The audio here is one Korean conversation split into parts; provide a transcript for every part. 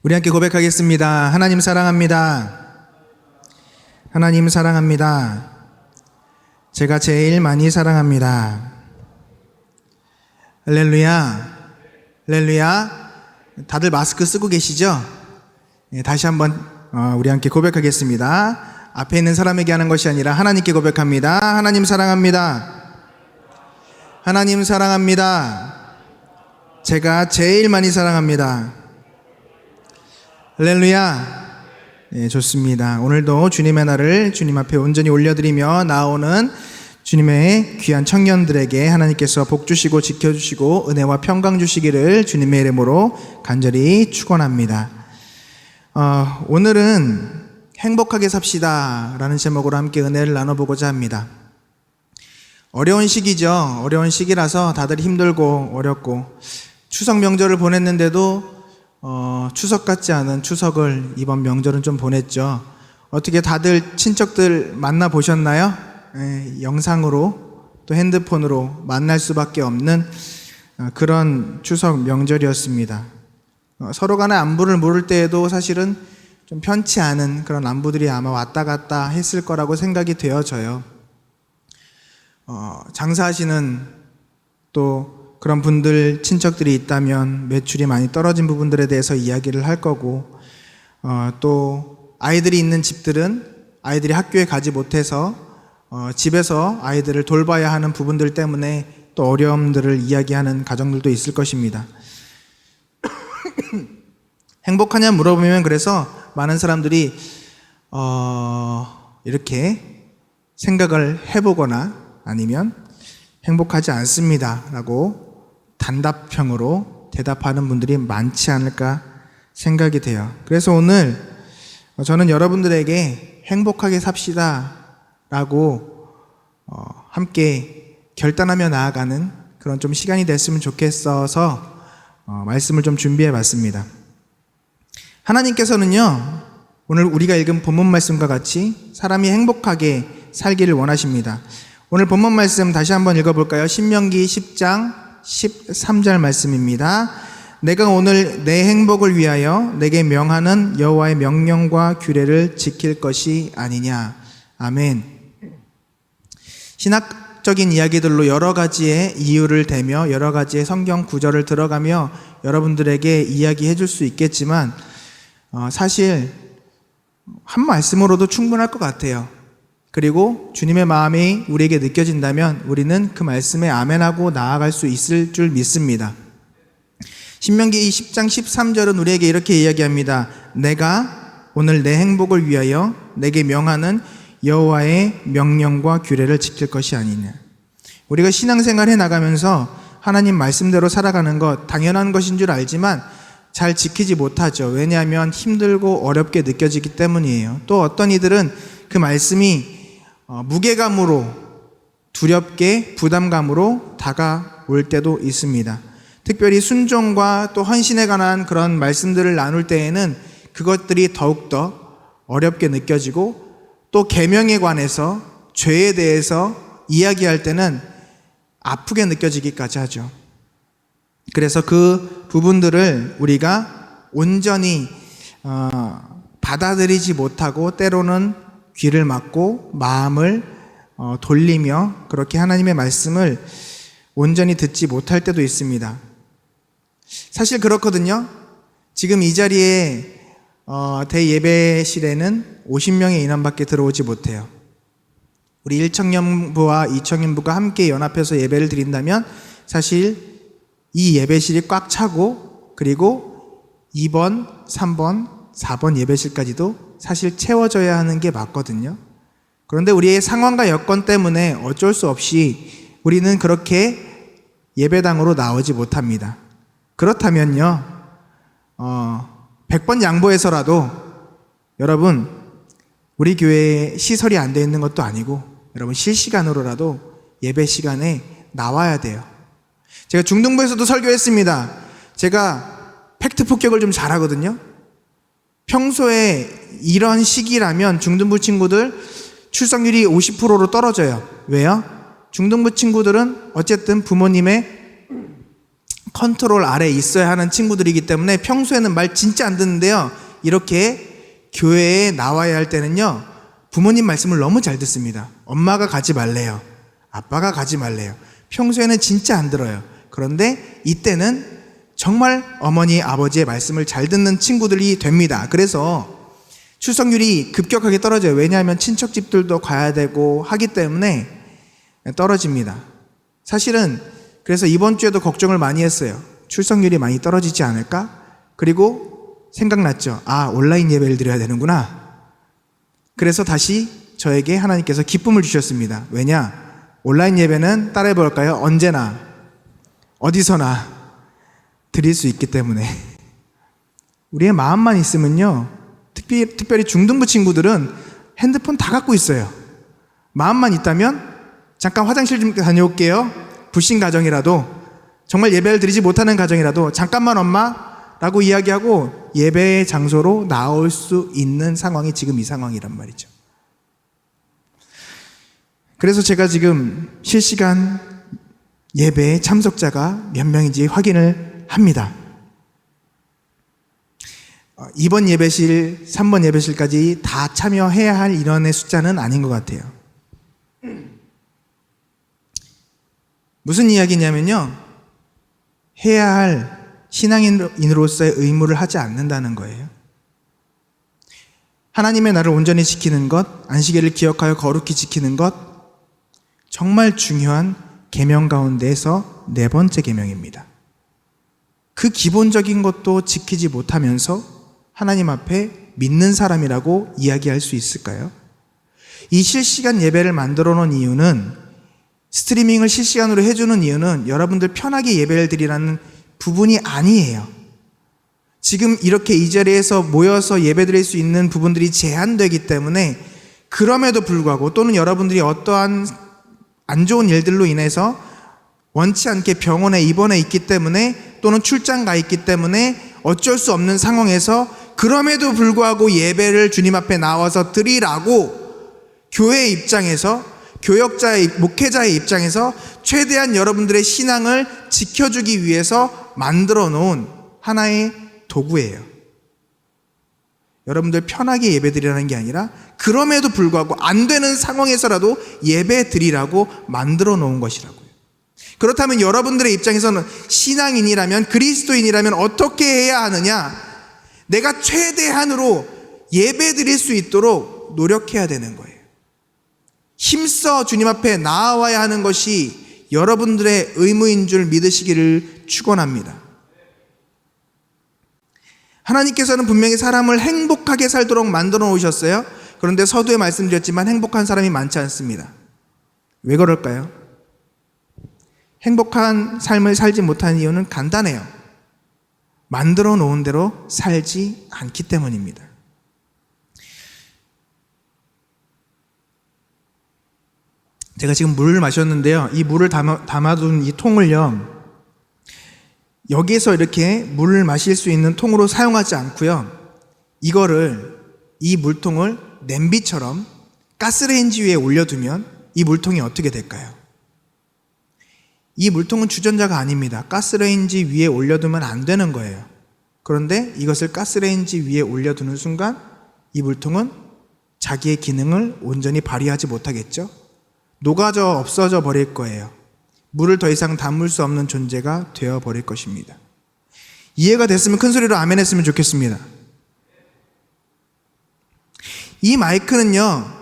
우리 함께 고백하겠습니다. 하나님 사랑합니다. 하나님 사랑합니다. 제가 제일 많이 사랑합니다. 할렐루야. 할렐루야. 다들 마스크 쓰고 계시죠? 다시 한번 우리 함께 고백하겠습니다. 앞에 있는 사람에게 하는 것이 아니라 하나님께 고백합니다. 하나님 사랑합니다. 하나님 사랑합니다. 제가 제일 많이 사랑합니다. 할렐루야. 네, 좋습니다. 오늘도 주님의 날을 주님 앞에 온전히 올려드리며 나오는 주님의 귀한 청년들에게 하나님께서 복 주시고 지켜주시고 은혜와 평강 주시기를 주님의 이름으로 간절히 축원합니다. 오늘은 행복하게 삽시다 라는 제목으로 함께 은혜를 나눠보고자 합니다. 어려운 시기죠. 어려운 시기라서 다들 힘들고 어렵고 추석 명절을 보냈는데도 추석 같지 않은 추석을 이번 명절은 좀 보냈죠. 어떻게 다들 친척들 만나보셨나요? 영상으로 또 핸드폰으로 만날 수밖에 없는 그런 추석 명절이었습니다. 서로 간의 안부를 물을 때에도 사실은 좀 편치 않은 그런 안부들이 아마 왔다 갔다 했을 거라고 생각이 되어져요. 장사하시는 또 그런 분들, 친척들이 있다면 매출이 많이 떨어진 부분들에 대해서 이야기를 할 거고, 또 아이들이 있는 집들은 아이들이 학교에 가지 못해서 집에서 아이들을 돌봐야 하는 부분들 때문에 또 어려움들을 이야기하는 가정들도 있을 것입니다. 행복하냐 물어보면 그래서 많은 사람들이 이렇게 생각을 해보거나 아니면 행복하지 않습니다 라고 단답형으로 대답하는 분들이 많지 않을까 생각이 돼요. 그래서 오늘 저는 여러분들에게 행복하게 삽시다 라고 함께 결단하며 나아가는 그런 좀 시간이 됐으면 좋겠어서 말씀을 좀 준비해 봤습니다. 하나님께서는요, 오늘 우리가 읽은 본문 말씀과 같이 사람이 행복하게 살기를 원하십니다. 오늘 본문 말씀 다시 한번 읽어볼까요? 신명기 10장 13절 말씀입니다. 내가 오늘 내 행복을 위하여 내게 명하는 여호와의 명령과 규례를 지킬 것이 아니냐. 아멘. 신학적인 이야기들로 여러 가지의 이유를 대며 여러 가지의 성경 구절을 들어가며 여러분들에게 이야기해 줄 수 있겠지만 사실 한 말씀으로도 충분할 것 같아요. 그리고 주님의 마음이 우리에게 느껴진다면 우리는 그 말씀에 아멘하고 나아갈 수 있을 줄 믿습니다. 신명기 10장 13절은 우리에게 이렇게 이야기합니다. 내가 오늘 내 행복을 위하여 내게 명하는 여호와의 명령과 규례를 지킬 것이 아니냐. 우리가 신앙생활 해나가면서 하나님 말씀대로 살아가는 것 당연한 것인 줄 알지만 잘 지키지 못하죠. 왜냐하면 힘들고 어렵게 느껴지기 때문이에요. 또 어떤 이들은 그 말씀이 무게감으로 두렵게 부담감으로 다가올 때도 있습니다. 특별히 순종과 또 헌신에 관한 그런 말씀들을 나눌 때에는 그것들이 더욱더 어렵게 느껴지고 또 계명에 관해서 죄에 대해서 이야기할 때는 아프게 느껴지기까지 하죠. 그래서 그 부분들을 우리가 온전히 받아들이지 못하고 때로는 귀를 막고 마음을 돌리며 그렇게 하나님의 말씀을 온전히 듣지 못할 때도 있습니다. 사실 그렇거든요. 지금 이 자리에 대예배실에는 50명의 인원밖에 들어오지 못해요. 우리 1청년부와 2청년부가 함께 연합해서 예배를 드린다면 사실 이 예배실이 꽉 차고 그리고 2번, 3번, 4번 예배실까지도 사실 채워져야 하는 게 맞거든요. 그런데 우리의 상황과 여건 때문에 어쩔 수 없이 우리는 그렇게 예배당으로 나오지 못합니다. 그렇다면요, 100번 양보해서라도 여러분, 우리 교회에 시설이 안 돼 있는 것도 아니고 여러분 실시간으로라도 예배 시간에 나와야 돼요. 제가 중등부에서도 설교했습니다. 제가 팩트 폭격을 좀 잘하거든요. 평소에 이런 시기라면 중등부 친구들 출석률이 50%로 떨어져요. 왜요? 중등부 친구들은 어쨌든 부모님의 컨트롤 아래에 있어야 하는 친구들이기 때문에 평소에는 말 진짜 안 듣는데요. 이렇게 교회에 나와야 할 때는요, 부모님 말씀을 너무 잘 듣습니다. 엄마가 가지 말래요. 아빠가 가지 말래요. 평소에는 진짜 안 들어요. 그런데 이때는 정말 어머니, 아버지의 말씀을 잘 듣는 친구들이 됩니다. 그래서 출석률이 급격하게 떨어져요. 왜냐하면 친척집들도 가야 되고 하기 때문에 떨어집니다. 사실은 그래서 이번 주에도 걱정을 많이 했어요. 출석률이 많이 떨어지지 않을까? 그리고 생각났죠. 아, 온라인 예배를 드려야 되는구나. 그래서 다시 저에게 하나님께서 기쁨을 주셨습니다. 왜냐? 온라인 예배는 따라해 볼까요? 언제나 어디서나 드릴 수 있기 때문에. 우리의 마음만 있으면요, 특별히 중등부 친구들은 핸드폰 다 갖고 있어요. 마음만 있다면 잠깐 화장실 좀 다녀올게요. 불신 가정이라도, 정말 예배를 드리지 못하는 가정이라도 잠깐만 엄마 라고 이야기하고 예배의 장소로 나올 수 있는 상황이 지금 이 상황이란 말이죠. 그래서 제가 지금 실시간 예배의 참석자가 몇 명인지 확인을 합니다. 2번 예배실, 3번 예배실까지 다 참여해야 할 인원의 숫자는 아닌 것 같아요. 무슨 이야기냐면요, 해야 할 신앙인으로서의 의무를 하지 않는다는 거예요. 하나님의 나를 온전히 지키는 것, 안식일을 기억하여 거룩히 지키는 것, 정말 중요한 계명 가운데에서 4번째 계명입니다. 그 기본적인 것도 지키지 못하면서 하나님 앞에 믿는 사람이라고 이야기할 수 있을까요? 이 실시간 예배를 만들어 놓은 이유는, 스트리밍을 실시간으로 해주는 이유는 여러분들 편하게 예배를 드리라는 부분이 아니에요. 지금 이렇게 이 자리에서 모여서 예배드릴 수 있는 부분들이 제한되기 때문에, 그럼에도 불구하고, 또는 여러분들이 어떠한 안 좋은 일들로 인해서 원치 않게 병원에 입원해 있기 때문에, 또는 출장 가 있기 때문에 어쩔 수 없는 상황에서 그럼에도 불구하고 예배를 주님 앞에 나와서 드리라고 교회의 입장에서, 교역자의, 목회자의 입장에서 최대한 여러분들의 신앙을 지켜주기 위해서 만들어 놓은 하나의 도구예요. 여러분들 편하게 예배 드리라는 게 아니라 그럼에도 불구하고 안 되는 상황에서라도 예배 드리라고 만들어 놓은 것이라고요. 그렇다면 여러분들의 입장에서는 신앙인이라면, 그리스도인이라면 어떻게 해야 하느냐? 내가 최대한으로 예배 드릴 수 있도록 노력해야 되는 거예요. 힘써 주님 앞에 나아와야 하는 것이 여러분들의 의무인 줄 믿으시기를 축원합니다. 하나님께서는 분명히 사람을 행복하게 살도록 만들어 놓으셨어요. 그런데 서두에 말씀드렸지만 행복한 사람이 많지 않습니다. 왜 그럴까요? 행복한 삶을 살지 못하는 이유는 간단해요. 만들어 놓은 대로 살지 않기 때문입니다. 제가 지금 물을 마셨는데요, 이 물을 담아둔 이 통을요, 여기에서 이렇게 물을 마실 수 있는 통으로 사용하지 않고요, 이 물통을 냄비처럼 가스레인지 위에 올려두면 이 물통이 어떻게 될까요? 이 물통은 주전자가 아닙니다. 가스레인지 위에 올려두면 안 되는 거예요. 그런데 이것을 가스레인지 위에 올려두는 순간 이 물통은 자기의 기능을 온전히 발휘하지 못하겠죠? 녹아져 없어져 버릴 거예요. 물을 더 이상 담을 수 없는 존재가 되어버릴 것입니다. 이해가 됐으면 큰 소리로 아멘 했으면 좋겠습니다. 이 마이크는요,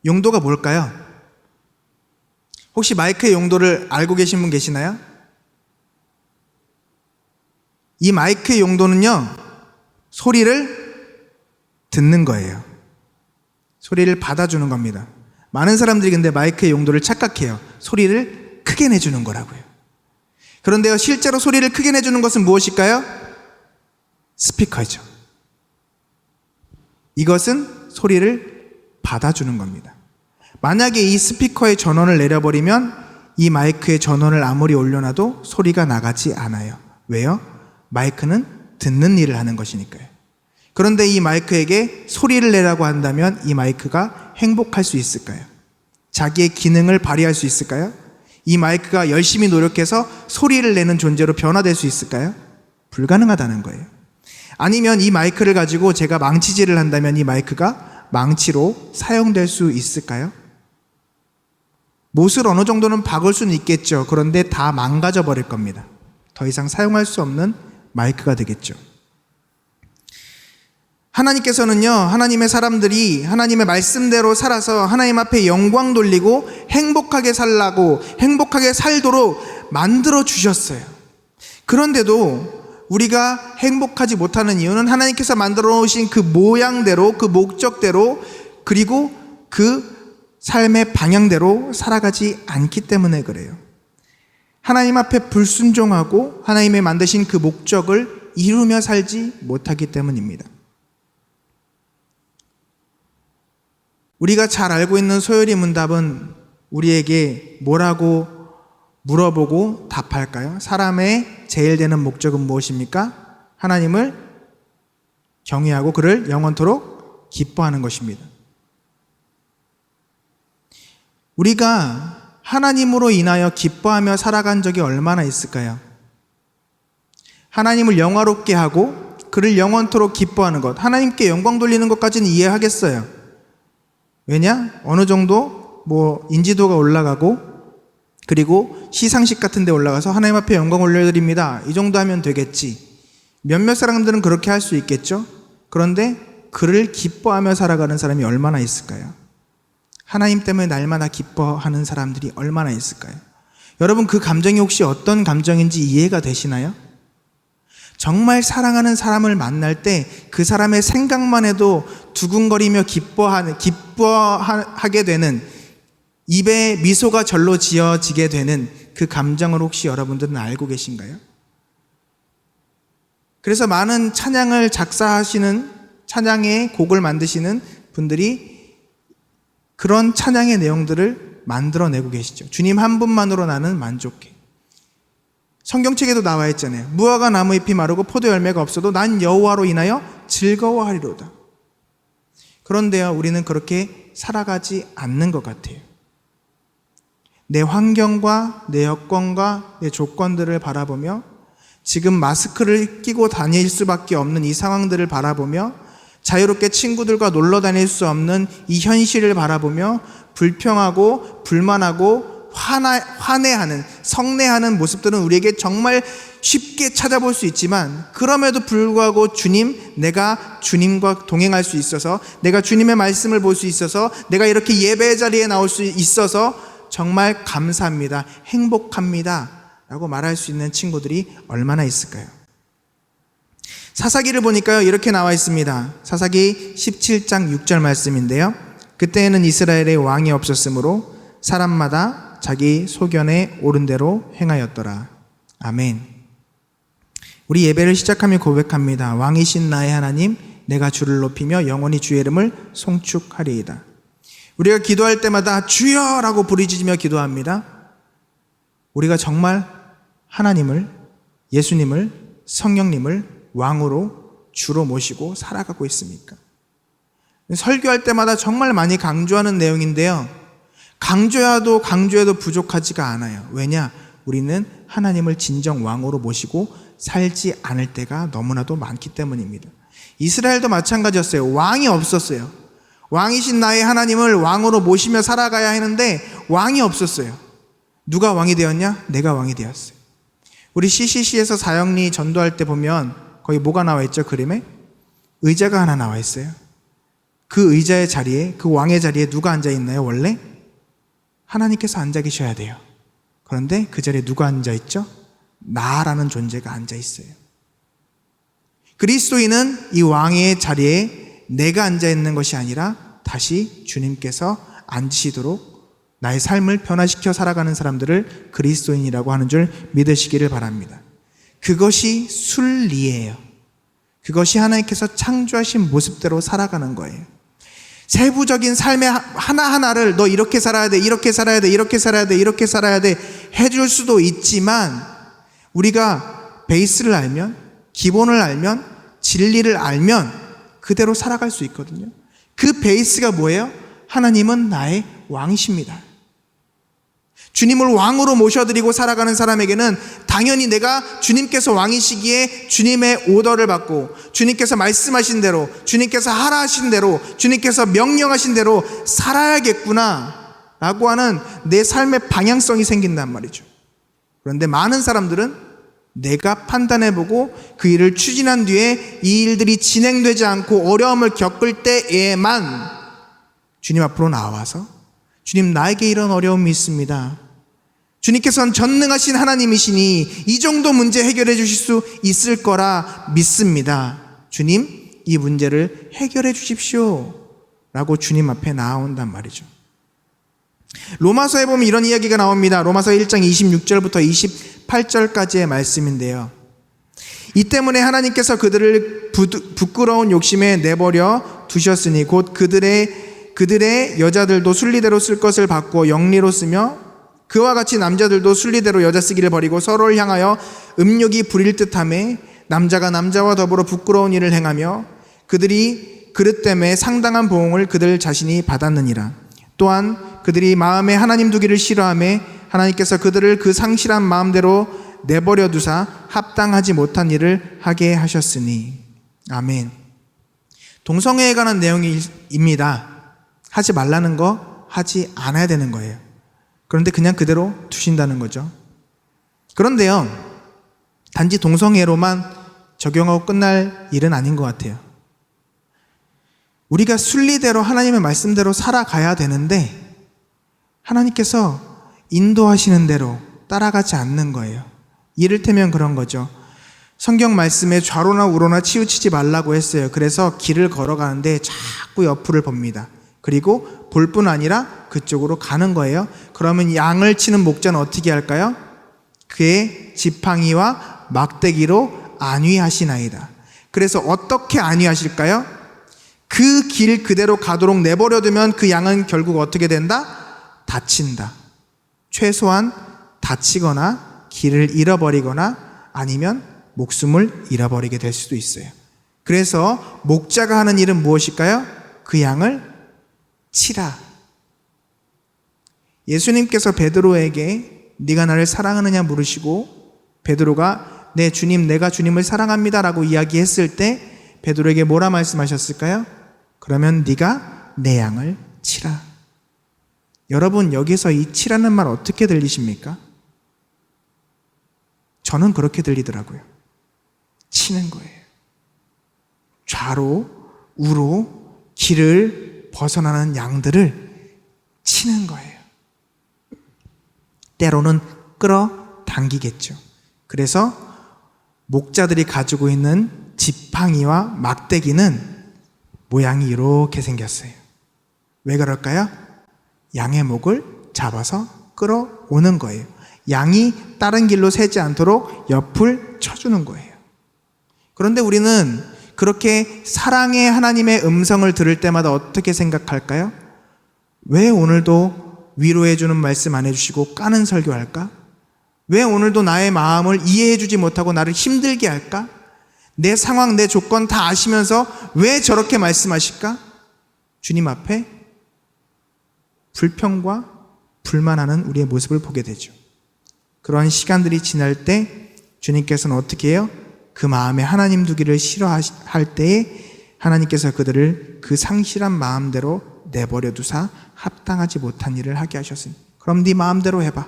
용도가 뭘까요? 혹시 마이크의 용도를 알고 계신 분 계시나요? 이 마이크의 용도는요, 소리를 듣는 거예요. 소리를 받아주는 겁니다. 많은 사람들이 근데 마이크의 용도를 착각해요. 소리를 크게 내주는 거라고요. 그런데요, 실제로 소리를 크게 내주는 것은 무엇일까요? 스피커죠. 이것은 소리를 받아주는 겁니다. 만약에 이 스피커의 전원을 내려버리면 이 마이크의 전원을 아무리 올려놔도 소리가 나가지 않아요. 왜요? 마이크는 듣는 일을 하는 것이니까요. 그런데 이 마이크에게 소리를 내라고 한다면 이 마이크가 행복할 수 있을까요? 자기의 기능을 발휘할 수 있을까요? 이 마이크가 열심히 노력해서 소리를 내는 존재로 변화될 수 있을까요? 불가능하다는 거예요. 아니면 이 마이크를 가지고 제가 망치질을 한다면 이 마이크가 망치로 사용될 수 있을까요? 못을 어느 정도는 박을 수는 있겠죠. 그런데 다 망가져 버릴 겁니다. 더 이상 사용할 수 없는 마이크가 되겠죠. 하나님께서는요, 하나님의 사람들이 하나님의 말씀대로 살아서 하나님 앞에 영광 돌리고 행복하게 살라고, 행복하게 살도록 만들어 주셨어요. 그런데도 우리가 행복하지 못하는 이유는 하나님께서 만들어 놓으신 그 모양대로, 그 목적대로, 그리고 그 삶의 방향대로 살아가지 않기 때문에 그래요. 하나님 앞에 불순종하고 하나님의 만드신 그 목적을 이루며 살지 못하기 때문입니다. 우리가 잘 알고 있는 소요리 문답은 우리에게 뭐라고 물어보고 답할까요? 사람의 제일 되는 목적은 무엇입니까? 하나님을 경외하고 그를 영원토록 기뻐하는 것입니다. 우리가 하나님으로 인하여 기뻐하며 살아간 적이 얼마나 있을까요? 하나님을 영화롭게 하고 그를 영원토록 기뻐하는 것, 하나님께 영광 돌리는 것까지는 이해하겠어요. 왜냐? 어느 정도 인지도가 올라가고 그리고 시상식 같은 데 올라가서 하나님 앞에 영광 올려드립니다. 이 정도 하면 되겠지. 몇몇 사람들은 그렇게 할 수 있겠죠? 그런데 그를 기뻐하며 살아가는 사람이 얼마나 있을까요? 하나님 때문에 날마다 기뻐하는 사람들이 얼마나 있을까요? 여러분, 그 감정이 혹시 어떤 감정인지 이해가 되시나요? 정말 사랑하는 사람을 만날 때 그 사람의 생각만 해도 두근거리며 기뻐하게 되는, 입에 미소가 절로 지어지게 되는 그 감정을 혹시 여러분들은 알고 계신가요? 그래서 많은 찬양을 작사하시는, 찬양의 곡을 만드시는 분들이 그런 찬양의 내용들을 만들어내고 계시죠. 주님 한 분만으로 나는 만족해. 성경책에도 나와 있잖아요. 무화과 나무 잎이 마르고 포도 열매가 없어도 난 여호와로 인하여 즐거워하리로다. 그런데요, 우리는 그렇게 살아가지 않는 것 같아요. 내 환경과 내 여건과 내 조건들을 바라보며, 지금 마스크를 끼고 다닐 수밖에 없는 이 상황들을 바라보며, 자유롭게 친구들과 놀러 다닐 수 없는 이 현실을 바라보며 불평하고 불만하고 화내하는, 성내하는 모습들은 우리에게 정말 쉽게 찾아볼 수 있지만, 그럼에도 불구하고 주님, 내가 주님과 동행할 수 있어서, 내가 주님의 말씀을 볼 수 있어서, 내가 이렇게 예배 자리에 나올 수 있어서 정말 감사합니다, 행복합니다 라고 말할 수 있는 친구들이 얼마나 있을까요? 사사기를 보니까요, 이렇게 나와 있습니다. 사사기 17장 6절 말씀인데요, 그때에는 이스라엘에 왕이 없었으므로 사람마다 자기 소견에 옳은 대로 행하였더라. 아멘. 우리 예배를 시작하며 고백합니다. 왕이신 나의 하나님, 내가 주를 높이며 영원히 주의 이름을 송축하리이다. 우리가 기도할 때마다 주여라고 부르짖으며 기도합니다. 우리가 정말 하나님을, 예수님을, 성령님을 왕으로 주로 모시고 살아가고 있습니까? 설교할 때마다 정말 많이 강조하는 내용인데요, 강조해도 부족하지가 않아요. 왜냐? 우리는 하나님을 진정 왕으로 모시고 살지 않을 때가 너무나도 많기 때문입니다. 이스라엘도 마찬가지였어요. 왕이 없었어요. 왕이신 나의 하나님을 왕으로 모시며 살아가야 하는데 왕이 없었어요. 누가 왕이 되었냐? 내가 왕이 되었어요. 우리 CCC에서 사형리 전도할 때 보면 거기 뭐가 나와 있죠? 그림에? 의자가 하나 나와 있어요. 그 의자의 자리에, 그 왕의 자리에 누가 앉아 있나요? 원래? 하나님께서 앉아 계셔야 돼요. 그런데 그 자리에 누가 앉아 있죠? 나라는 존재가 앉아 있어요. 그리스도인은 이 왕의 자리에 내가 앉아 있는 것이 아니라 다시 주님께서 앉으시도록 나의 삶을 변화시켜 살아가는 사람들을 그리스도인이라고 하는 줄 믿으시기를 바랍니다. 그것이 순리예요. 그것이 하나님께서 창조하신 모습대로 살아가는 거예요. 세부적인 삶의 하나하나를 너 이렇게 살아야 돼, 이렇게 살아야 돼, 이렇게 살아야 돼, 이렇게 살아야 돼 해줄 수도 있지만, 우리가 베이스를 알면, 기본을 알면, 진리를 알면 그대로 살아갈 수 있거든요. 그 베이스가 뭐예요? 하나님은 나의 왕이십니다. 주님을 왕으로 모셔드리고 살아가는 사람에게는 당연히 내가 주님께서 왕이시기에 주님의 오더를 받고 주님께서 말씀하신 대로, 주님께서 하라 하신 대로, 주님께서 명령하신 대로 살아야겠구나 라고 하는 내 삶의 방향성이 생긴단 말이죠. 그런데 많은 사람들은 내가 판단해보고 그 일을 추진한 뒤에 이 일들이 진행되지 않고 어려움을 겪을 때에만 주님 앞으로 나와서 주님, 나에게 이런 어려움이 있습니다. 주님께서는 전능하신 하나님이시니 이 정도 문제 해결해 주실 수 있을 거라 믿습니다. 주님, 이 문제를 해결해 주십시오 라고 주님 앞에 나온단 말이죠. 로마서에 보면 이런 이야기가 나옵니다. 로마서 1장 26절부터 28절까지의 말씀인데요. 이 때문에 하나님께서 그들을 부끄러운 욕심에 내버려 두셨으니 곧 그들의 여자들도 순리대로 쓸 것을 바꾸어 영리로 쓰며 그와 같이 남자들도 순리대로 여자 쓰기를 버리고 서로를 향하여 음욕이 부릴 듯하며 남자가 남자와 더불어 부끄러운 일을 행하며 그들이 그릇 때문에 상당한 보응을 그들 자신이 받았느니라. 또한 그들이 마음에 하나님 두기를 싫어하며 하나님께서 그들을 그 상실한 마음대로 내버려 두사 합당하지 못한 일을 하게 하셨으니. 아멘. 동성애에 관한 내용입니다. 하지 말라는 거 하지 않아야 되는 거예요. 그런데 그냥 그대로 두신다는 거죠. 그런데요, 단지 동성애로만 적용하고 끝날 일은 아닌 것 같아요. 우리가 순리대로 하나님의 말씀대로 살아가야 되는데 하나님께서 인도하시는 대로 따라가지 않는 거예요. 이를테면 그런 거죠. 성경 말씀에 좌로나 우로나 치우치지 말라고 했어요. 그래서 길을 걸어가는데 자꾸 옆을 봅니다. 그리고 볼 뿐 아니라 그쪽으로 가는 거예요. 그러면 양을 치는 목자는 어떻게 할까요? 그의 지팡이와 막대기로 안위하시나이다. 그래서 어떻게 안위하실까요? 그 길 그대로 가도록 내버려두면 그 양은 결국 어떻게 된다? 다친다. 최소한 다치거나 길을 잃어버리거나 아니면 목숨을 잃어버리게 될 수도 있어요. 그래서 목자가 하는 일은 무엇일까요? 그 양을 치라. 예수님께서 베드로에게 네가 나를 사랑하느냐 물으시고 베드로가 네 주님, 내가 주님을 사랑합니다 라고 이야기했을 때 베드로에게 뭐라 말씀하셨을까요? 그러면 네가 내 양을 치라. 여러분, 여기서 이 치라는 말 어떻게 들리십니까? 저는 그렇게 들리더라고요. 치는 거예요. 좌로 우로 길을 벗어나는 양들을 치는 거예요. 때로는 끌어당기겠죠. 그래서 목자들이 가지고 있는 지팡이와 막대기는 모양이 이렇게 생겼어요. 왜 그럴까요? 양의 목을 잡아서 끌어오는 거예요. 양이 다른 길로 새지 않도록 옆을 쳐주는 거예요. 그런데 우리는 그렇게 사랑의 하나님의 음성을 들을 때마다 어떻게 생각할까요? 왜 오늘도 위로해주는 말씀 안 해주시고 까는 설교할까? 왜 오늘도 나의 마음을 이해해주지 못하고 나를 힘들게 할까? 내 상황, 내 조건 다 아시면서 왜 저렇게 말씀하실까? 주님 앞에 불평과 불만하는 우리의 모습을 보게 되죠. 그러한 시간들이 지날 때 주님께서는 어떻게 해요? 그 마음에 하나님 두기를 싫어할 때에 하나님께서 그들을 그 상실한 마음대로 내버려 두사 합당하지 못한 일을 하게 하셨으니 그럼 네 마음대로 해봐.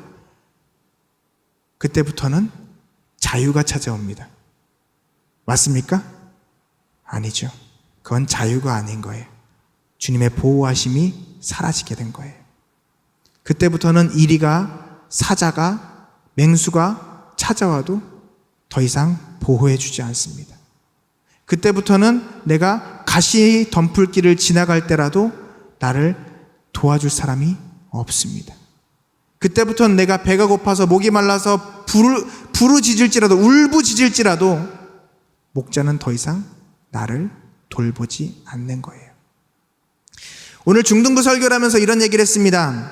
그때부터는 자유가 찾아옵니다. 맞습니까? 아니죠. 그건 자유가 아닌 거예요. 주님의 보호하심이 사라지게 된 거예요. 그때부터는 이리가 사자가 맹수가 찾아와도 더 이상 보호해 주지 않습니다. 그때부터는 내가 가시 덤불길을 지나갈 때라도 나를 도와줄 사람이 없습니다. 그때부터는 내가 배가 고파서 목이 말라서 부르짖을지라도 울부짖을지라도 목자는 더 이상 나를 돌보지 않는 거예요. 오늘 중등부 설교를 하면서 이런 얘기를 했습니다.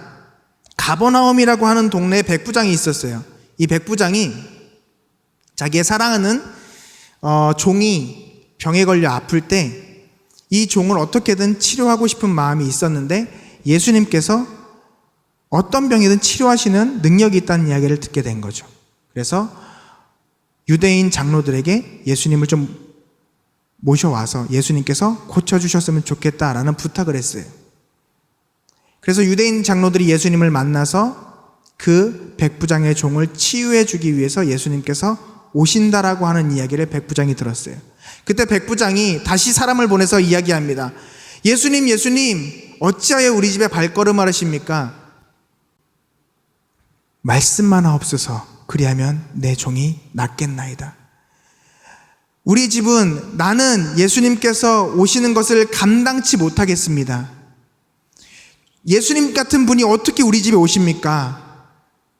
가버나움이라고 하는 동네에 백부장이 있었어요. 이 백부장이 자기의 사랑하는 종이 병에 걸려 아플 때 이 종을 어떻게든 치료하고 싶은 마음이 있었는데 예수님께서 어떤 병이든 치료하시는 능력이 있다는 이야기를 듣게 된 거죠. 그래서 유대인 장로들에게 예수님을 좀 모셔와서 예수님께서 고쳐주셨으면 좋겠다라는 부탁을 했어요. 그래서 유대인 장로들이 예수님을 만나서 그 백부장의 종을 치유해 주기 위해서 예수님께서 오신다라고 하는 이야기를 백부장이 들었어요. 그때 백부장이 다시 사람을 보내서 이야기합니다. 예수님, 어찌하여 우리 집에 발걸음을 하십니까? 말씀만 하옵소서. 그리하면 내 종이 낫겠나이다. 우리 집은 나는 예수님께서 오시는 것을 감당치 못하겠습니다. 예수님 같은 분이 어떻게 우리 집에 오십니까?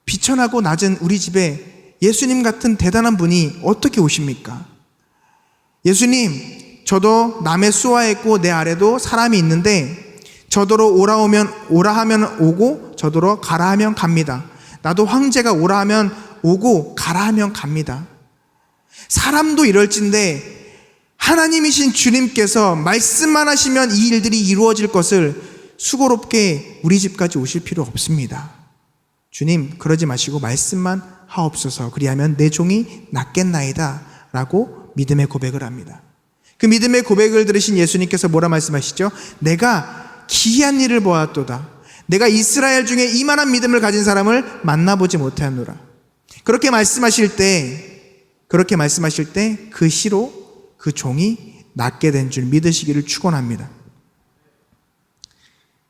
비천하고 낮은 우리 집에 예수님 같은 대단한 분이 어떻게 오십니까? 예수님, 저도 남의 수하에 있고 내 아래도 사람이 있는데 저더러 오라 하면 오고 저더러 가라 하면 갑니다. 나도 황제가 오라 하면 오고 가라 하면 갑니다. 사람도 이럴진데 하나님이신 주님께서 말씀만 하시면 이 일들이 이루어질 것을 수고롭게 우리 집까지 오실 필요 없습니다. 주님, 그러지 마시고 말씀만 하옵소서. 그리하면 내 종이 낫겠나이다 라고 믿음의 고백을 합니다. 그 믿음의 고백을 들으신 예수님께서 뭐라 말씀하시죠? 내가 기이한 일을 보았도다. 내가 이스라엘 중에 이만한 믿음을 가진 사람을 만나보지 못하노라. 그렇게 말씀하실 때 그 시로 그 종이 낫게 된 줄 믿으시기를 축원합니다.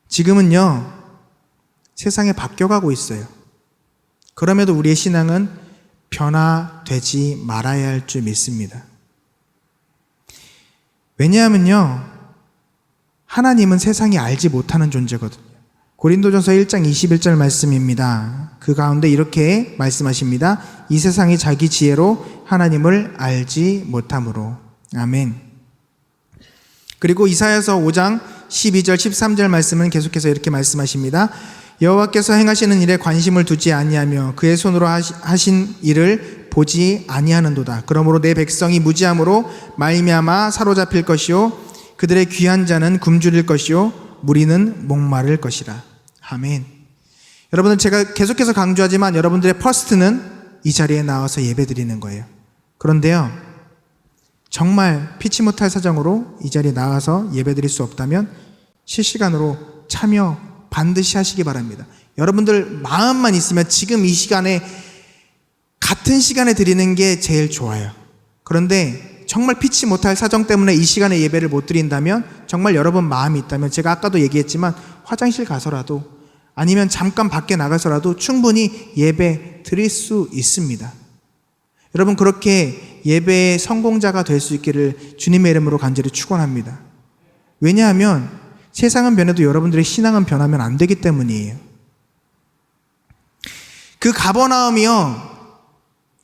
지금은요, 세상에 바뀌어가고 있어요. 그럼에도 우리의 신앙은 변화되지 말아야 할 줄 믿습니다. 왜냐하면요, 하나님은 세상이 알지 못하는 존재거든요. 고린도전서 1장 21절 말씀입니다. 그 가운데 이렇게 말씀하십니다. 이 세상이 자기 지혜로 하나님을 알지 못함으로. 아멘. 그리고 이사야서 5장 12절 13절 말씀은 계속해서 이렇게 말씀하십니다. 여호와께서 행하시는 일에 관심을 두지 아니하며 그의 손으로 하신 일을 보지 아니하는도다. 그러므로 내 백성이 무지함으로 말미암아 사로잡힐 것이요 그들의 귀한 자는 굶주릴 것이요 무리는 목마를 것이라. 아멘. 여러분들, 제가 계속해서 강조하지만 여러분들의 퍼스트는 이 자리에 나와서 예배드리는 거예요. 그런데요, 정말 피치 못할 사정으로 이 자리에 나와서 예배드릴 수 없다면 실시간으로 참여 반드시 하시기 바랍니다. 여러분들 마음만 있으면 지금 이 시간에 같은 시간에 드리는 게 제일 좋아요. 그런데 정말 피치 못할 사정 때문에 이 시간에 예배를 못 드린다면, 정말 여러분 마음이 있다면 제가 아까도 얘기했지만 화장실 가서라도 아니면 잠깐 밖에 나가서라도 충분히 예배 드릴 수 있습니다. 여러분, 그렇게 예배의 성공자가 될 수 있기를 주님의 이름으로 간절히 축원합니다. 왜냐하면 세상은 변해도 여러분들의 신앙은 변하면 안 되기 때문이에요. 그 가버나움이요,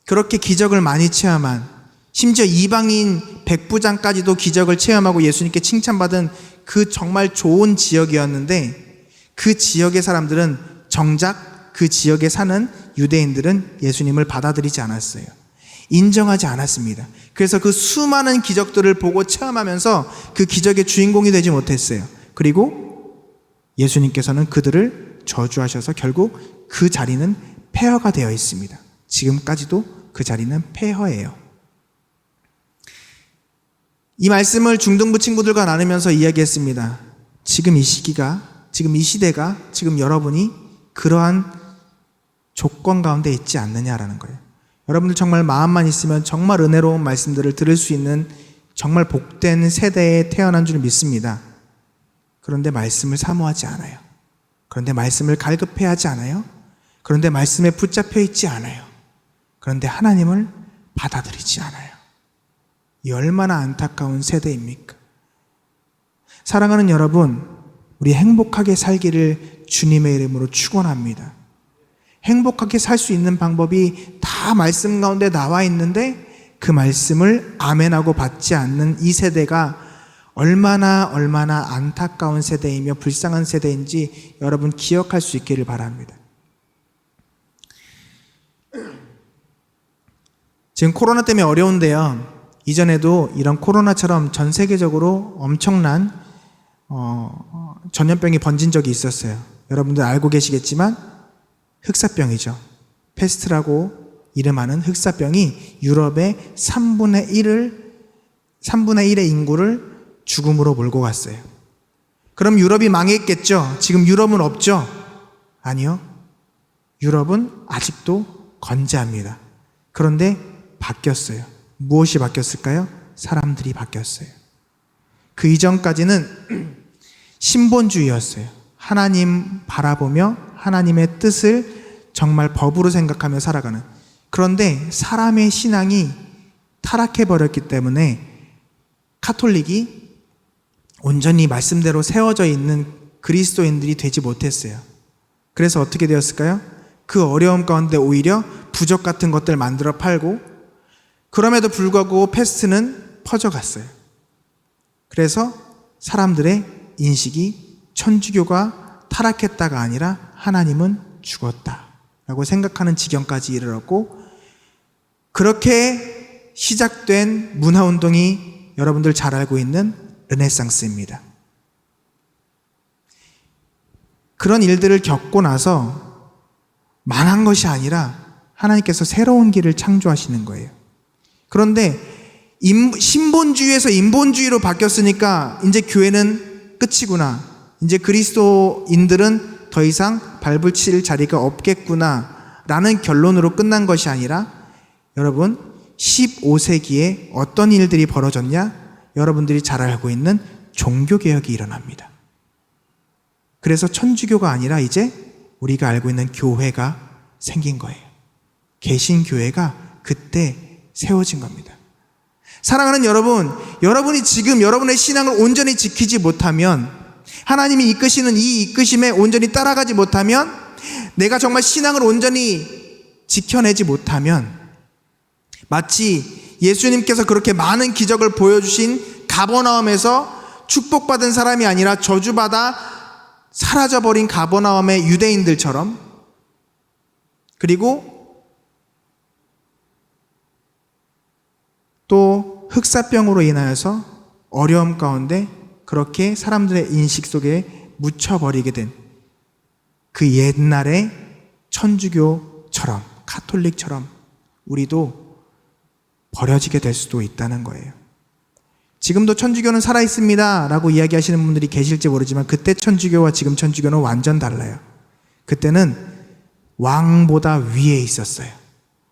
그렇게 기적을 많이 체험한, 심지어 이방인 백부장까지도 기적을 체험하고 예수님께 칭찬받은 그 정말 좋은 지역이었는데, 그 지역의 사람들은, 정작 그 지역에 사는 유대인들은 예수님을 받아들이지 않았어요. 인정하지 않았습니다. 그래서 그 수많은 기적들을 보고 체험하면서 그 기적의 주인공이 되지 못했어요. 그리고 예수님께서는 그들을 저주하셔서 결국 그 자리는 폐허가 되어 있습니다. 지금까지도 그 자리는 폐허예요. 이 말씀을 중등부 친구들과 나누면서 이야기했습니다. 지금 이 시기가, 지금 이 시대가, 지금 여러분이 그러한 조건 가운데 있지 않느냐라는 거예요. 여러분들 정말 마음만 있으면 정말 은혜로운 말씀들을 들을 수 있는 정말 복된 세대에 태어난 줄 믿습니다. 그런데 말씀을 사모하지 않아요. 그런데 말씀을 갈급해하지 않아요. 그런데 말씀에 붙잡혀 있지 않아요. 그런데 하나님을 받아들이지 않아요. 이 얼마나 안타까운 세대입니까? 사랑하는 여러분, 우리 행복하게 살기를 주님의 이름으로 축원합니다. 행복하게 살 수 있는 방법이 다 말씀 가운데 나와 있는데 그 말씀을 아멘하고 받지 않는 이 세대가 얼마나 안타까운 세대이며 불쌍한 세대인지 여러분 기억할 수 있기를 바랍니다. 지금 코로나 때문에 어려운데요, 이전에도 이런 코로나처럼 전 세계적으로 엄청난 전염병이 번진 적이 있었어요. 여러분들 알고 계시겠지만 흑사병이죠. 페스트라고 이름하는 흑사병이 유럽의 3분의 1의 인구를 죽음으로 몰고 갔어요. 그럼 유럽이 망했겠죠? 지금 유럽은 없죠? 아니요. 유럽은 아직도 건재합니다. 그런데 바뀌었어요. 무엇이 바뀌었을까요? 사람들이 바뀌었어요. 그 이전까지는 신본주의였어요. 하나님 바라보며 하나님의 뜻을 정말 법으로 생각하며 살아가는. 그런데 사람의 신앙이 타락해버렸기 때문에 카톨릭이 온전히 말씀대로 세워져 있는 그리스도인들이 되지 못했어요. 그래서 어떻게 되었을까요? 그 어려움 가운데 오히려 부적 같은 것들 만들어 팔고, 그럼에도 불구하고 패스트는 퍼져갔어요. 그래서 사람들의 인식이 천주교가 타락했다가 아니라 하나님은 죽었다라고 생각하는 지경까지 이르렀고, 그렇게 시작된 문화운동이 여러분들 잘 알고 있는 르네상스입니다. 그런 일들을 겪고 나서 망한 것이 아니라 하나님께서 새로운 길을 창조하시는 거예요. 그런데 신본주의에서 인본주의로 바뀌었으니까 이제 교회는 끝이구나, 이제 그리스도인들은 더 이상 발을 칠 자리가 없겠구나 라는 결론으로 끝난 것이 아니라, 여러분 15세기에 어떤 일들이 벌어졌냐? 여러분들이 잘 알고 있는 종교개혁이 일어납니다. 그래서 천주교가 아니라 이제 우리가 알고 있는 교회가 생긴 거예요. 개신교회가 그때 세워진 겁니다. 사랑하는 여러분, 여러분이 지금 여러분의 신앙을 온전히 지키지 못하면, 하나님이 이끄시는 이 이끄심에 온전히 따라가지 못하면, 내가 정말 신앙을 온전히 지켜내지 못하면, 마치 예수님께서 그렇게 많은 기적을 보여주신 가버나움에서 축복받은 사람이 아니라 저주받아 사라져버린 가버나움의 유대인들처럼, 그리고 또 흑사병으로 인하여서 어려움 가운데 그렇게 사람들의 인식 속에 묻혀버리게 된 그 옛날의 천주교처럼, 카톨릭처럼 우리도 버려지게 될 수도 있다는 거예요. 지금도 천주교는 살아있습니다 라고 이야기하시는 분들이 계실지 모르지만, 그때 천주교와 지금 천주교는 완전 달라요. 그때는 왕보다 위에 있었어요.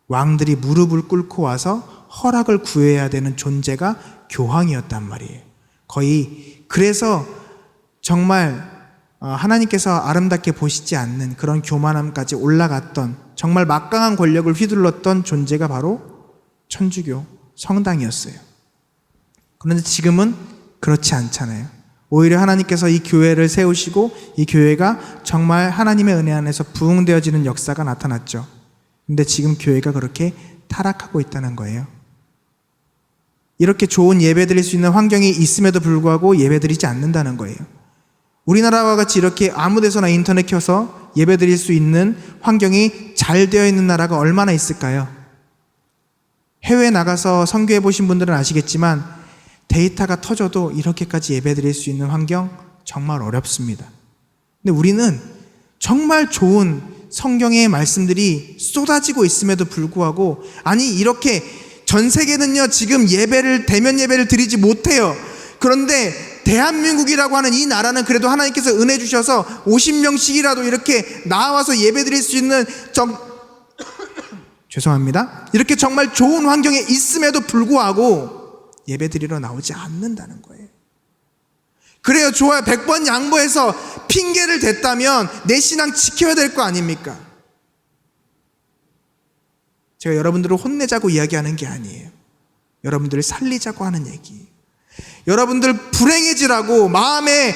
왕들이 무릎을 꿇고 와서 허락을 구해야 되는 존재가 교황이었단 말이에요. 거의 그래서 정말 하나님께서 아름답게 보시지 않는 그런 교만함까지 올라갔던, 정말 막강한 권력을 휘둘렀던 존재가 바로 천주교 성당이었어요. 그런데 지금은 그렇지 않잖아요. 오히려 하나님께서 이 교회를 세우시고 이 교회가 정말 하나님의 은혜 안에서 부흥되어지는 역사가 나타났죠. 근데 지금 교회가 그렇게 타락하고 있다는 거예요. 이렇게 좋은 예배 드릴 수 있는 환경이 있음에도 불구하고 예배 드리지 않는다는 거예요. 우리나라와 같이 이렇게 아무 데서나 인터넷 켜서 예배 드릴 수 있는 환경이 잘 되어 있는 나라가 얼마나 있을까요? 해외에 나가서 선교해 보신 분들은 아시겠지만 데이터가 터져도 이렇게까지 예배 드릴 수 있는 환경 정말 어렵습니다. 근데 우리는 정말 좋은 성경의 말씀들이 쏟아지고 있음에도 불구하고, 아니 이렇게 전 세계는요 지금 대면 예배를 드리지 못해요. 그런데 대한민국이라고 하는 이 나라는 그래도 하나님께서 은혜 주셔서 50명씩이라도 이렇게 나와서 예배 드릴 수 있는 죄송합니다. 이렇게 정말 좋은 환경에 있음에도 불구하고 예배 드리러 나오지 않는다는 거예요. 그래요, 좋아요. 100번 양보해서 핑계를 댔다면 내 신앙 지켜야 될 거 아닙니까? 제가 여러분들을 혼내자고 이야기하는 게 아니에요. 여러분들을 살리자고 하는 얘기예요. 여러분들 불행해지라고 마음에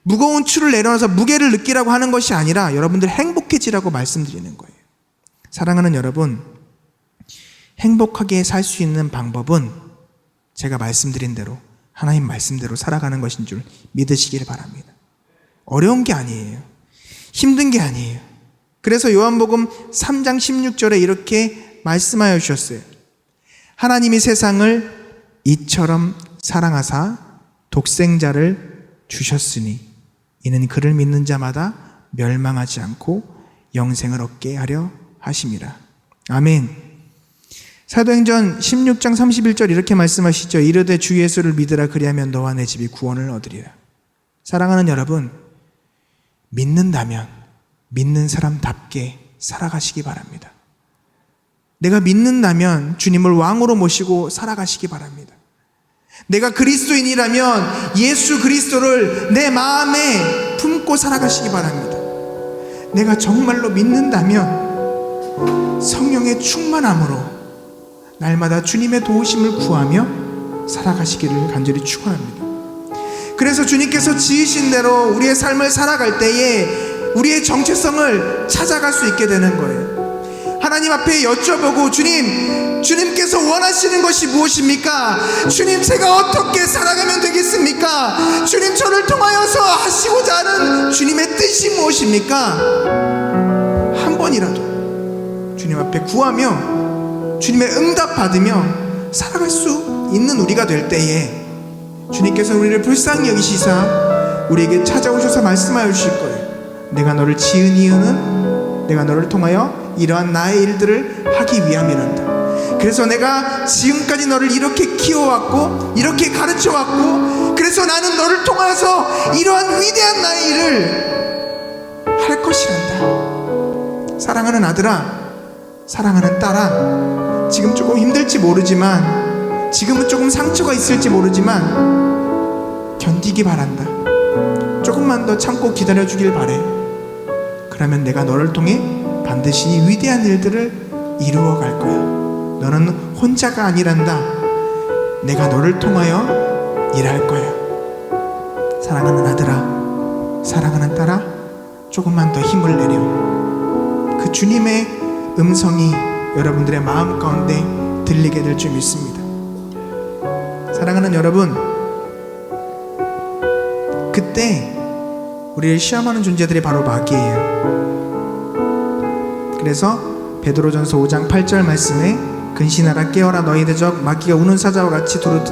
무거운 추를 내려놔서 무게를 느끼라고 하는 것이 아니라 여러분들 행복해지라고 말씀드리는 거예요. 사랑하는 여러분, 행복하게 살 수 있는 방법은 제가 말씀드린 대로 하나님 말씀대로 살아가는 것인 줄 믿으시길 바랍니다. 어려운 게 아니에요. 힘든 게 아니에요. 그래서 요한복음 3장 16절에 이렇게 말씀하여 주셨어요. 하나님이 세상을 이처럼 사랑하사 독생자를 주셨으니 이는 그를 믿는 자마다 멸망하지 않고 영생을 얻게 하려 하심이라. 아멘. 사도행전 16장 31절 이렇게 말씀하시죠. 이르되 주 예수를 믿으라, 그리하면 너와 내 집이 구원을 얻으리라. 사랑하는 여러분, 믿는다면 믿는 사람답게 살아가시기 바랍니다. 내가 믿는다면 주님을 왕으로 모시고 살아가시기 바랍니다. 내가 그리스도인이라면 예수 그리스도를 내 마음에 품고 살아가시기 바랍니다. 내가 정말로 믿는다면 성령의 충만함으로 날마다 주님의 도우심을 구하며 살아가시기를 간절히 축원합니다. 그래서 주님께서 지으신 대로 우리의 삶을 살아갈 때에 우리의 정체성을 찾아갈 수 있게 되는 거예요. 하나님 앞에 여쭤보고, 주님께서 원하시는 것이 무엇입니까? 주님, 제가 어떻게 살아가면 되겠습니까? 주님, 저를 통하여서 하시고자 하는 주님의 뜻이 무엇입니까? 한 번이라도 주님 앞에 구하며 주님의 응답 받으며 살아갈 수 있는 우리가 될 때에 주님께서 우리를 불쌍히 여기시사 우리에게 찾아오셔서 말씀하여 주실 거예요. 내가 너를 지은 이유는 내가 너를 통하여 이러한 나의 일들을 하기 위함이란다. 그래서 내가 지금까지 너를 이렇게 키워왔고 이렇게 가르쳐왔고, 그래서 나는 너를 통하여서 이러한 위대한 나의 일을 할 것이란다. 사랑하는 아들아, 사랑하는 딸아, 지금 조금 힘들지 모르지만, 지금은 조금 상처가 있을지 모르지만 견디기 바란다. 조금만 더 참고 기다려주길 바래. 그러면 내가 너를 통해 반드시 위대한 일들을 이루어갈 거야. 너는 혼자가 아니란다. 내가 너를 통하여 일할 거야. 사랑하는 아들아, 사랑하는 딸아, 조금만 더 힘을 내려. 그 주님의 음성이 여러분들의 마음 가운데 들리게 될 줄 믿습니다. 사랑하는 여러분, 그때 우리를 시험하는 존재들이 바로 마귀예요. 그래서 베드로전서 5장 8절 말씀에 근신하라, 깨어라, 너희들 적 마귀가 우는 사자와 같이 두루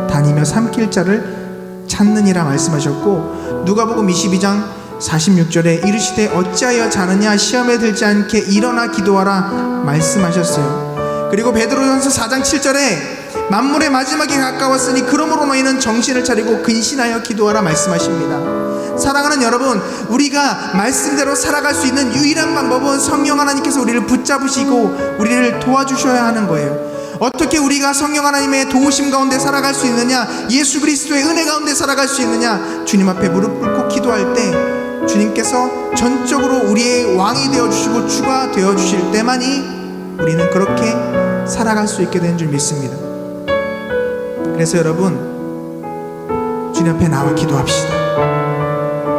다니며 삼킬 자를 찾느니라 말씀하셨고, 누가복음 22장 46절에 이르시되 어찌하여 자느냐, 시험에 들지 않게 일어나 기도하라 말씀하셨어요. 그리고 베드로전서 4장 7절에 만물의 마지막이 가까웠으니 그러므로 너희는 정신을 차리고 근신하여 기도하라 말씀하십니다. 사랑하는 여러분, 우리가 말씀대로 살아갈 수 있는 유일한 방법은 성령 하나님께서 우리를 붙잡으시고 우리를 도와주셔야 하는 거예요. 어떻게 우리가 성령 하나님의 도우심 가운데 살아갈 수 있느냐, 예수 그리스도의 은혜 가운데 살아갈 수 있느냐, 주님 앞에 무릎 꿇고 기도할 때 주님께서 전적으로 우리의 왕이 되어주시고 주가 되어주실 때만이 우리는 그렇게 살아갈 수 있게 된 줄 믿습니다. 그래서 여러분, 주님 앞에 나와 기도합시다.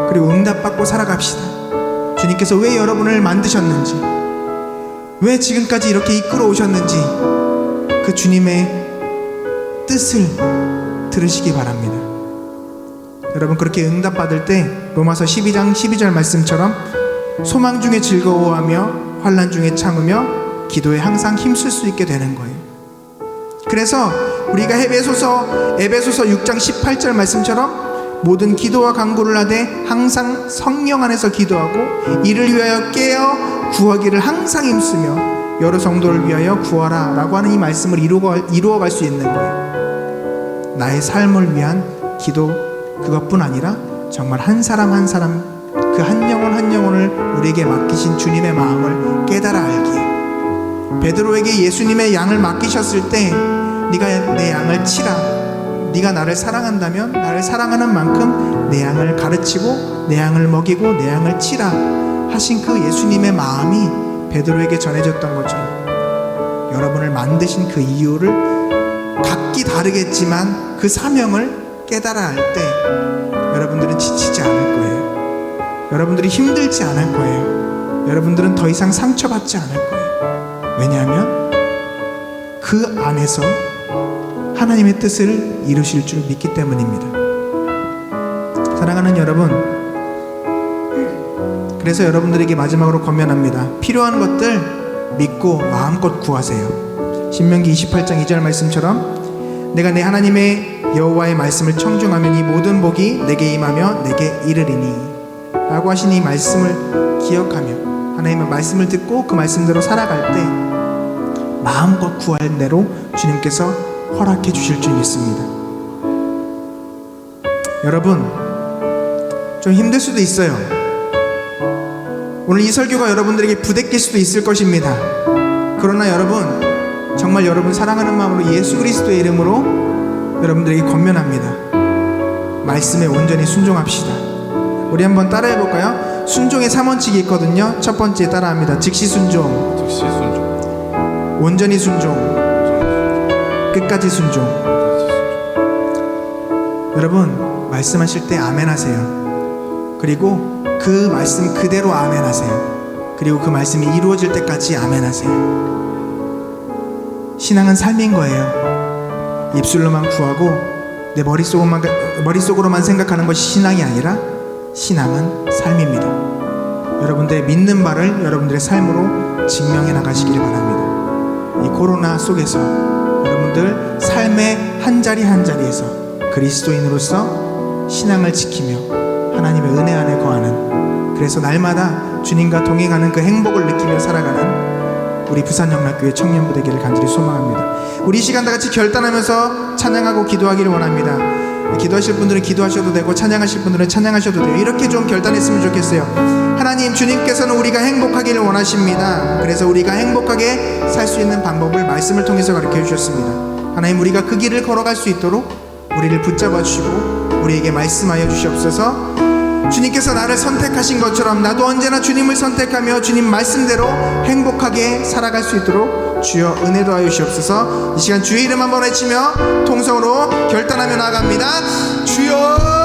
그리고 응답받고 살아갑시다. 주님께서 왜 여러분을 만드셨는지, 왜 지금까지 이렇게 이끌어 오셨는지 그 주님의 뜻을 들으시기 바랍니다. 여러분, 그렇게 응답받을 때 로마서 12장 12절 말씀처럼 소망 중에 즐거워하며 환난 중에 참으며 기도에 항상 힘쓸 수 있게 되는 거예요. 그래서 우리가 에베소서 6장 18절 말씀처럼 모든 기도와 간구를 하되 항상 성령 안에서 기도하고 이를 위하여 깨어 구하기를 항상 힘쓰며 여러 성도를 위하여 구하라 라고 하는 이 말씀을 이루어갈 수 있는 거예요. 나의 삶을 위한 기도, 그것뿐 아니라 정말 한 사람 한 사람, 그 한 영혼 한 영혼을 우리에게 맡기신 주님의 마음을 깨달아 알기에, 베드로에게 예수님의 양을 맡기셨을 때 네가 내 양을 치라, 네가 나를 사랑한다면 나를 사랑하는 만큼 내 양을 가르치고 내 양을 먹이고 내 양을 치라 하신 그 예수님의 마음이 베드로에게 전해졌던 것처럼, 여러분을 만드신 그 이유를 각기 다르겠지만 그 사명을 깨달아 알 때 여러분들은 지치지 않을 거예요. 여러분들이 힘들지 않을 거예요. 여러분들은 더 이상 상처받지 않을 거예요. 왜냐하면 그 안에서 하나님의 뜻을 이루실 줄 믿기 때문입니다. 사랑하는 여러분, 그래서 여러분들에게 마지막으로 권면합니다. 필요한 것들 믿고 마음껏 구하세요. 신명기 28장 2절 말씀처럼 내가 내 하나님의 여호와의 말씀을 청중하면 이 모든 복이 내게 임하며 내게 이르리니 라고 하신 이 말씀을 기억하며 하나님의 말씀을 듣고 그 말씀대로 살아갈 때 마음껏 구할 대로 주님께서 허락해 주실 줄 믿습니다. 여러분, 좀 힘들 수도 있어요. 오늘 이 설교가 여러분들에게 부대낄 수도 있을 것입니다. 그러나 여러분, 정말 여러분 사랑하는 마음으로 예수 그리스도의 이름으로 여러분들에게 권면합니다. 말씀에 온전히 순종합시다. 우리 한번 따라해 볼까요? 순종의 3원칙이 있거든요. 첫 번째 따라합니다. 즉시 순종, 온전히 순종, 끝까지 순종. 여러분, 말씀하실 때 아멘 하세요. 그리고 그 말씀 그대로 아멘 하세요. 그리고 그 말씀이 이루어질 때까지 아멘 하세요. 신앙은 삶인 거예요. 입술로만 구하고 내 머릿속으로만 생각하는 것이 신앙이 아니라 신앙은 삶입니다. 여러분들의 믿는 바를 여러분들의 삶으로 증명해 나가시길 바랍니다. 이 코로나 속에서 여러분들 삶의 한 자리 한 자리에서 그리스도인으로서 신앙을 지키며 하나님의 은혜 안에 거하는, 그래서 날마다 주님과 동행하는 그 행복을 느끼며 살아가는 우리 부산영락교회 청년부 되기를 간절히 소망합니다. 우리 이 시간 다 같이 결단하면서 찬양하고 기도하기를 원합니다. 기도하실 분들은 기도하셔도 되고 찬양하실 분들은 찬양하셔도 돼요. 이렇게 좀 결단했으면 좋겠어요. 하나님, 주님께서는 우리가 행복하기를 원하십니다. 그래서 우리가 행복하게 살 수 있는 방법을 말씀을 통해서 가르쳐 주셨습니다. 하나님, 우리가 그 길을 걸어갈 수 있도록 우리를 붙잡아 주시고 우리에게 말씀하여 주시옵소서. 주님께서 나를 선택하신 것처럼 나도 언제나 주님을 선택하며 주님 말씀대로 행복하게 살아갈 수 있도록 주여 은혜 더하여 주시옵소서. 이 시간 주의 이름 한번 외치며 통성으로 결단하며 나아갑니다. 주여